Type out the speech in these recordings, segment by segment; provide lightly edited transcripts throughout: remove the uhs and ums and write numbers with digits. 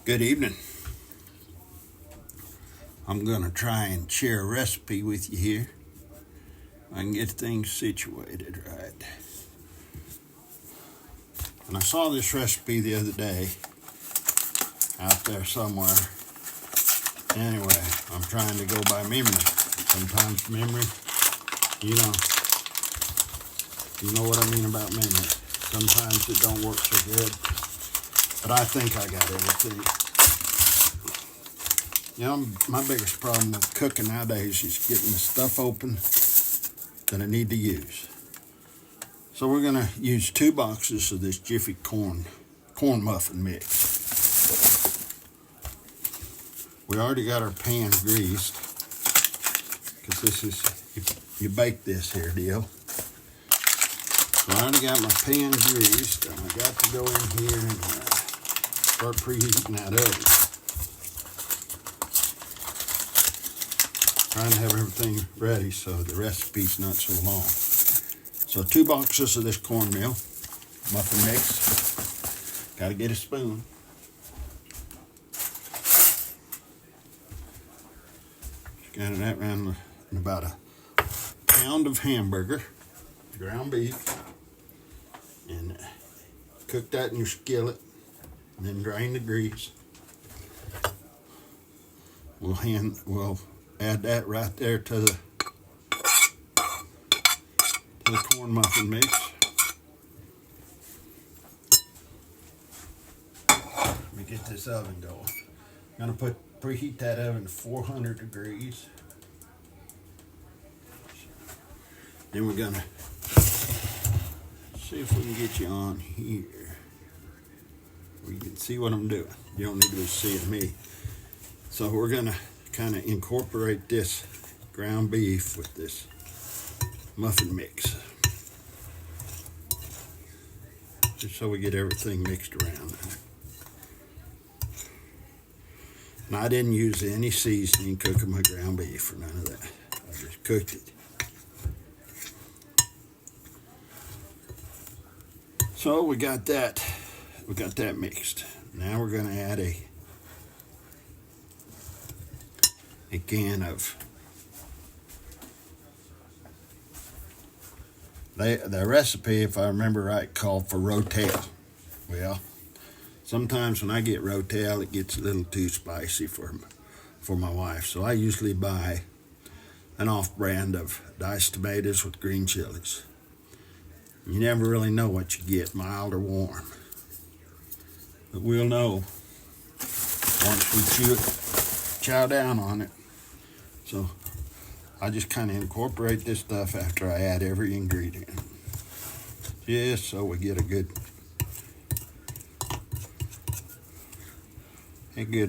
Good evening. I'm going to try and share a recipe with you here. I can get things situated right. And I saw this recipe the other day out there somewhere. Anyway, I'm trying to go by memory. Sometimes memory, you know what I mean about memory. Sometimes it don't work so good. But I think I got everything. My biggest problem with cooking nowadays is getting the stuff open that I need to use. So we're going to use 2 boxes of this Jiffy corn muffin mix. We already got our pan greased because this is, you bake this here deal. So I already got my pan greased and I got to go in here and start preheating that oven. Trying to have everything ready so the recipe's not so long. So 2 boxes of this cornmeal muffin mix. Got to get a spoon. Got that around about a pound of hamburger, ground beef, and cook that in your skillet. And then drain the grease. We'll add that right there to the corn muffin mix. Let me get this oven going. I'm gonna preheat that oven to 400 degrees. Then we're gonna see if we can get you on here. You can see what I'm doing. You don't need to be seeing me. So we're gonna kind of incorporate this ground beef with this muffin mix. Just so we get everything mixed around. And I didn't use any seasoning cooking my ground beef or none of that. I just cooked it. So we got that mixed. Now we're going to add a can of the recipe, if I remember right, called for rotel. Well, sometimes when I get rotel, it gets a little too spicy for my wife. So I usually buy an off-brand of diced tomatoes with green chilies. You never really know what you get, mild or warm. But we'll know once we chow down on it. So I just kind of incorporate this stuff after I add every ingredient. Just so we get a good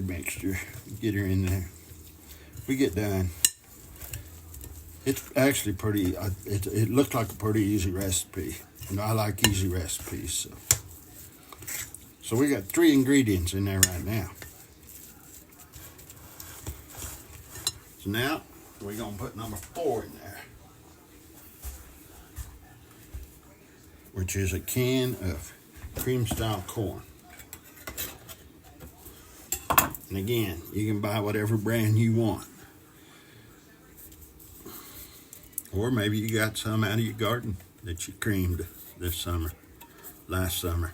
mixture. Get her in there. We get done. It's actually pretty, it looked like a pretty easy recipe. And I like easy recipes. So we got 3 ingredients in there right now. So now we're going to put number 4 in there, which is a can of cream style corn. And again, you can buy whatever brand you want. Or maybe you got some out of your garden that you creamed last summer.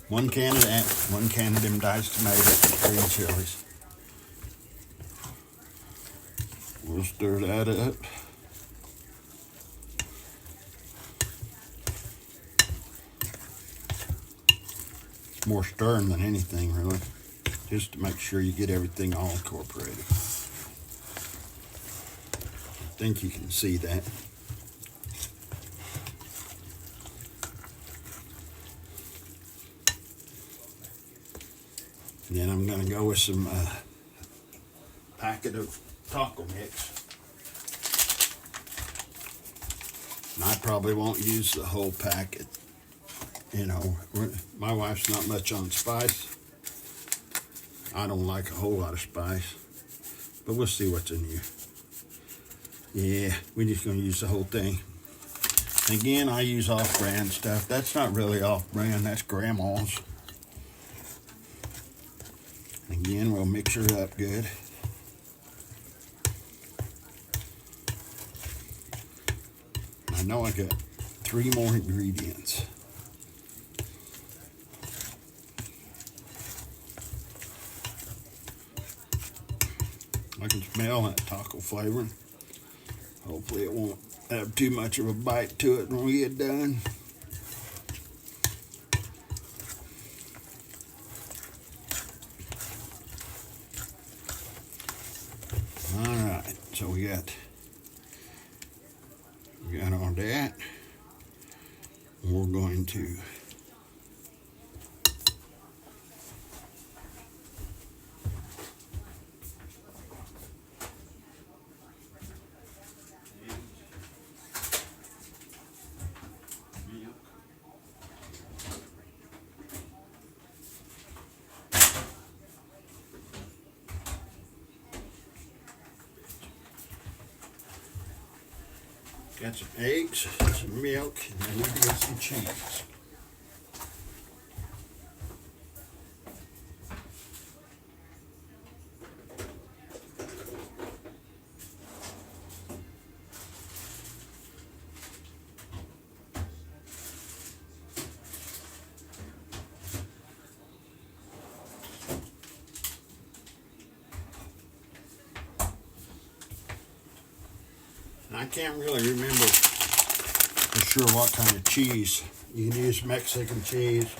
1 can of that, 1 can of them diced tomatoes, green chilies. We'll stir that up. It's more stirring than anything, really, just to make sure you get everything all incorporated. I think you can see that. And then I'm going to go with some packet of taco mix. And I probably won't use the whole packet. My wife's not much on spice. I don't like a whole lot of spice. But we'll see what's in here. Yeah, we're just going to use the whole thing. Again, I use off-brand stuff. That's not really off-brand. That's grandma's. Again, we'll mix her up good. I know I got 3 more ingredients. I can smell that taco flavor. Hopefully it won't have too much of a bite to it when we get done. Alright, so we got all that. We're going to got some eggs, some milk, and then we got some cheese. I can't really remember for sure what kind of cheese. You can use Mexican cheese.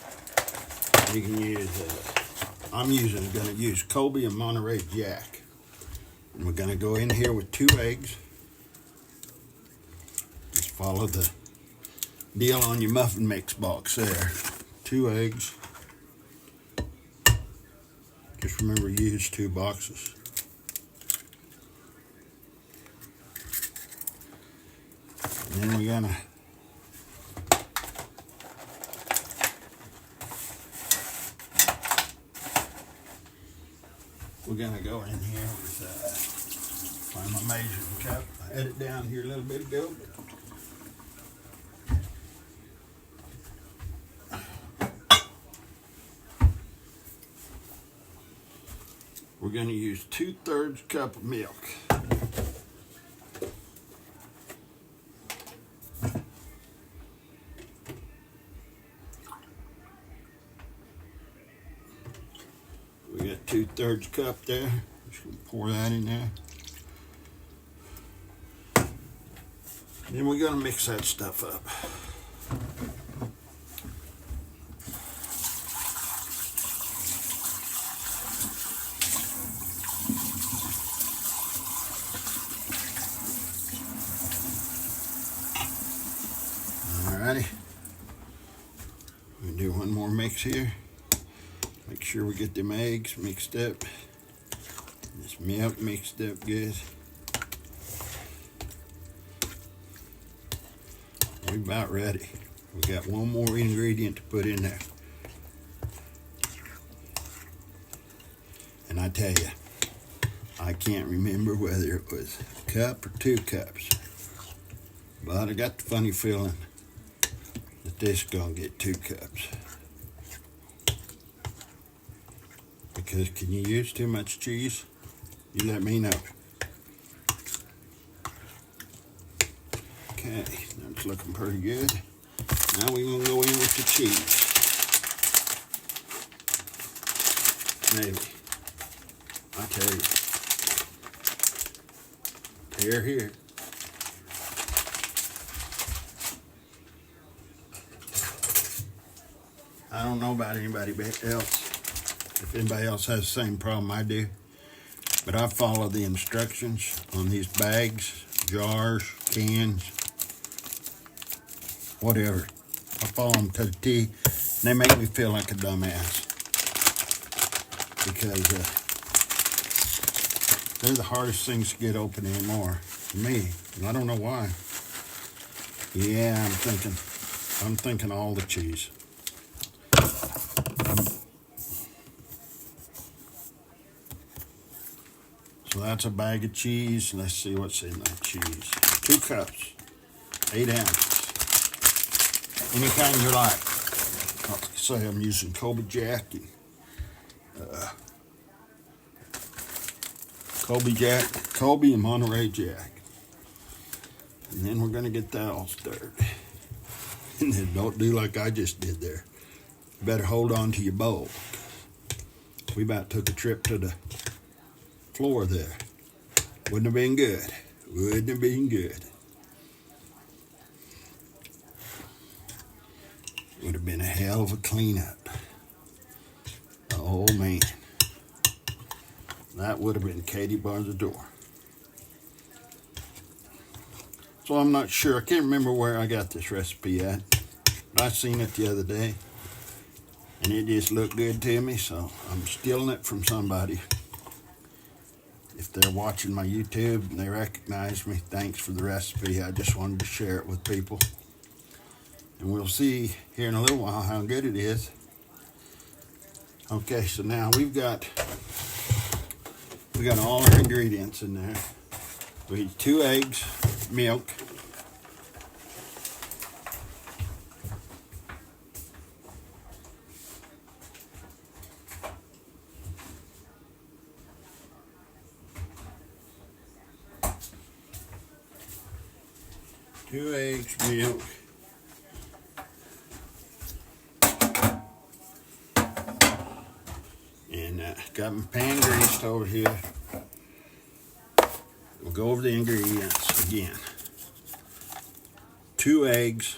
You can use, I'm going to use Colby and Monterey Jack. And we're going to go in here with 2 eggs. Just follow the deal on your muffin mix box there. 2 eggs. Just remember, use 2 boxes. And then we're gonna go in here with find my measuring cup. I had it down here a little bit ago. We're gonna use 2/3 cup of milk. We got 2/3 cup there. Just gonna pour that in there. Then we're gonna mix that stuff up. Alrighty. We'll do one more mix here. Make sure we get them eggs mixed up. This milk mixed up good. We're about ready. We got one more ingredient to put in there. And I tell you, I can't remember whether it was a cup or 2 cups. But I got the funny feeling that this is gonna get 2 cups. Because can you use too much cheese? You let me know. Okay, that's looking pretty good. Now we're gonna go in with the cheese. Maybe. I tell you. Here, here. I don't know about anybody else. If anybody else has the same problem I do. But I follow the instructions on these bags, jars, cans, whatever. I follow them to the T, and they make me feel like a dumbass. Because they're the hardest things to get open anymore. For me, and I don't know why. Yeah, I'm thinking all the cheese. So that's a bag of cheese. Let's see what's in that cheese. 2 cups, 8 ounces. Any kind you like. Like I say, I'm using Colby Jack and Colby and Monterey Jack. And then we're going to get that all stirred. And then don't do like I just did there. You better hold on to your bowl. We about took a trip to the floor there. Wouldn't have been good. Wouldn't have been good. Would have been a hell of a cleanup. Oh man. That would have been Katie bars the door. So I'm not sure. I can't remember where I got this recipe at. But I seen it the other day. And it just looked good to me. So I'm stealing it from somebody. If they're watching my YouTube and they recognize me, thanks for the recipe. I just wanted to share it with people. And we'll see here in a little while how good it is. Okay, so now we got all our ingredients in there. We need 2 eggs, milk, milk, and got my pan greased over here. We'll go over the ingredients again. 2 eggs,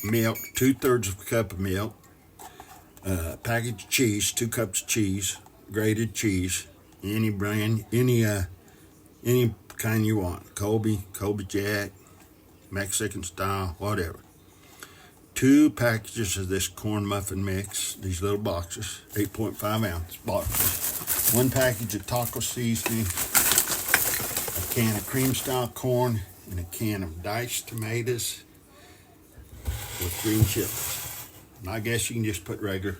milk, 2/3 of a cup of milk, package of cheese, 2 cups of cheese, grated cheese, any brand, any kind you want, Colby Jack, Mexican style, whatever. 2 packages of this corn muffin mix, these little boxes, 8.5 ounce boxes. 1 package of taco seasoning, a can of cream style corn, and a can of diced tomatoes with green chilies. And I guess you can just put regular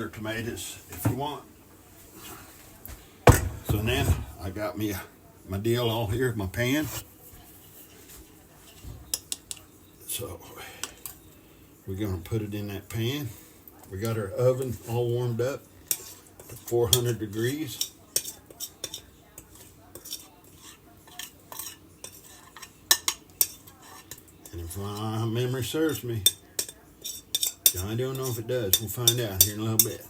tomatoes if you want. So then I got me my deal all here, my pan. So we're gonna put it in that pan. We got our oven all warmed up to 400 degrees. And if my memory serves me, I don't know if it does, we'll find out here in a little bit.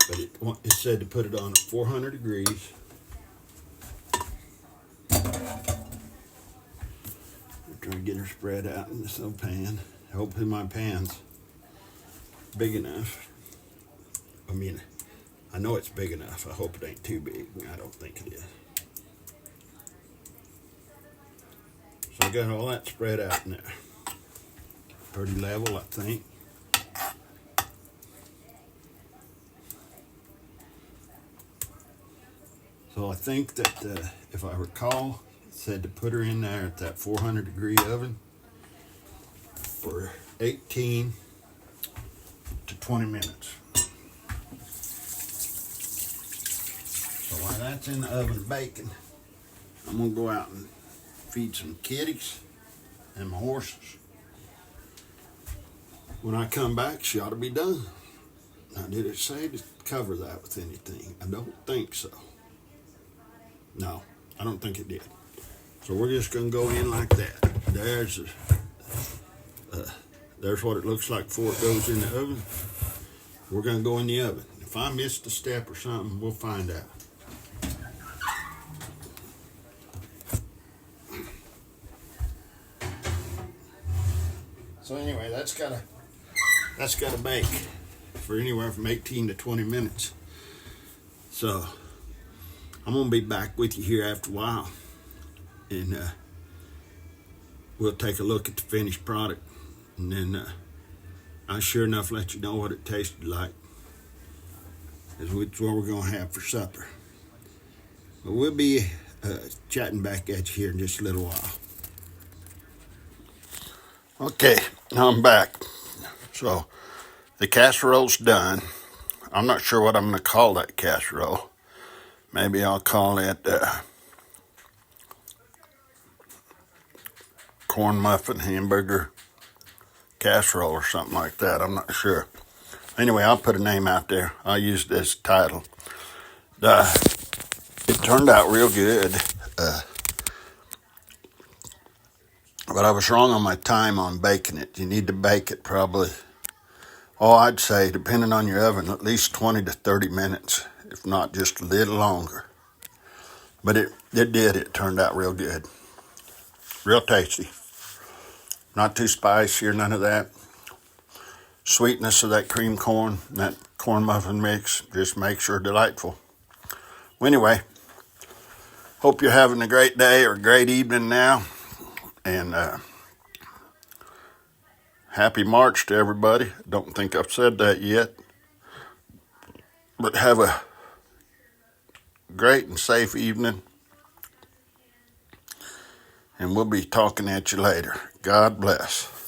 But it said to put it on at 400 degrees. Trying to get her spread out in this little pan. Hopefully my pan's big enough. I mean, I know it's big enough. I hope it ain't too big. I don't think it is. So I got all that spread out in there. Pretty level, I think. So I think that if I recall, said to put her in there at that 400 degree oven for 18 to 20 minutes. So while that's in the oven baking, I'm gonna go out and feed some kitties and my horses. When I come back, she ought to be done. Now, did it say to cover that with anything? I don't think so. No, I don't think it did. So we're just going to go in like that. There's what it looks like before it goes in the oven. We're going to go in the oven. If I missed a step or something, we'll find out. So anyway, that's got to bake for anywhere from 18 to 20 minutes. So I'm going to be back with you here after a while. And we'll take a look at the finished product, and then I'll sure enough let you know what it tasted like. Is what we're going to have for supper. But we'll be chatting back at you here in just a little while. Okay, now I'm back. So the casserole's done. I'm not sure what I'm going to call that casserole. Maybe I'll call it corn muffin hamburger casserole or something like that. I'm not sure. Anyway, I'll put a name out there. I'll use this title. It turned out real good. But I was wrong on my time on baking it. You need to bake it probably, I'd say, depending on your oven, at least 20 to 30 minutes, if not just a little longer. But it did. It turned out real good. Real tasty. Not too spicy or none of that. Sweetness of that cream corn, that corn muffin mix, just makes her delightful. Well, anyway, hope you're having a great day or a great evening now. And happy March to everybody. Don't think I've said that yet. But have a great and safe evening. And we'll be talking at you later. God bless.